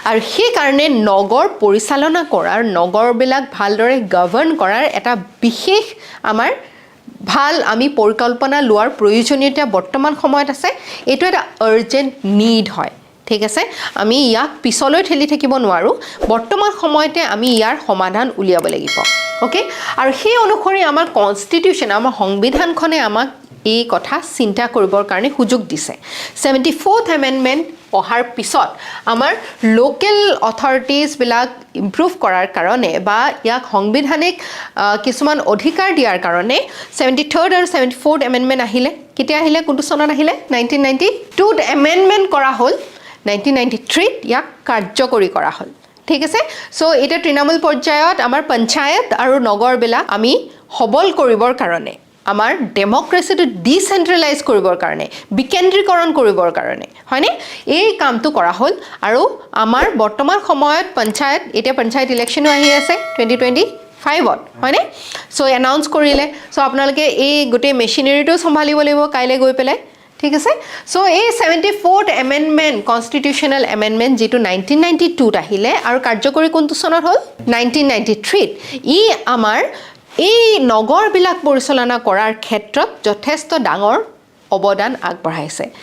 আৰু সেই কাৰণে নগৰ পৰিচালনা কৰাৰ নগৰবিলাক ভালদৰে গভৰ্ণ কৰাৰ এটা বিশেষ আমাৰ ভাল আমি পৰিকল্পনা লোৱাৰ প্ৰয়োজনীয়তা বৰ্তমান সময়ত আছে এইটো এটা আৰ্জেন্ট নিড হয় ঠিক আছে আমি ইয়াক পিছলৈ ঠেলি থাকিব নোৱাৰো বৰ্তমান সময়তে আমি ইয়াৰ সমাধান উলিয়াব লাগিব ওকে আৰু সেই অনুসৰি আমাৰ কনষ্টিটিউচন আমাৰ সংবিধানখনে আমাক এই কথা চিন্তা কৰিবৰ কাৰণে সুযোগ দিছে 74th এমেন্ডমেন্ট পঢ়াৰ পিছত আমাৰ লোকেল অথৰিটিজ বিলাক ইমপ্ৰুভ কৰাৰ কাৰণে বা ইয়াক সাংবিধানিক কিছুমান অধিকাৰ দিয়াৰ কাৰণে 73rd আৰু 74th এমেন্ডমেন্ট আহিলে কেতিয়া আহিলে কোনটো চনত আহিলে 1992ত এমেন্ডমেন্ট কৰা হ'ল 1993ত ইয়াক কাৰ্যকৰী কৰা হ'ল ঠিক আছে সো এটা তৃণমূল পৰ্যায়ত আমাৰ পঞ্চায়ত আৰু নগৰবিলাক আমি সবল কৰিবৰ কাৰণে আমাৰ ডেমক্ৰেসিটো ডিসেন্ট্ৰেলাইজ কৰিবৰ কাৰণে বিকেন্দ্ৰীকৰণ কৰিবৰ কাৰণে হয়নে এই কামটো কৰা হ'ল আৰু আমাৰ বৰ্তমান সময়ত পঞ্চায়ত এটা পঞ্চায়ত ইলেকশনো আহি আছে 2025ত হয়নে সো এনাউন্স কৰিলে সো আপোনালোকে এই গোটে মেচিনাৰীটো সম্ভালিব লাগিব কাইলে গৈ পেলাই ঠিক আছে সো এই 74th এমেন্ডমেন্ট কনষ্টিটিউচনাল এমেন্ডমেন্ট যেটো 1992ত আহিলে আৰু কাৰ্যকৰী কোনটো চনত হ'ল 1993ত ই আমাৰ এই নগৰবিলাক পৰিচালনা কৰাৰ ক্ষেত্ৰত যথেষ্ট ডাঙৰ অৱদান আগবঢ়াইছে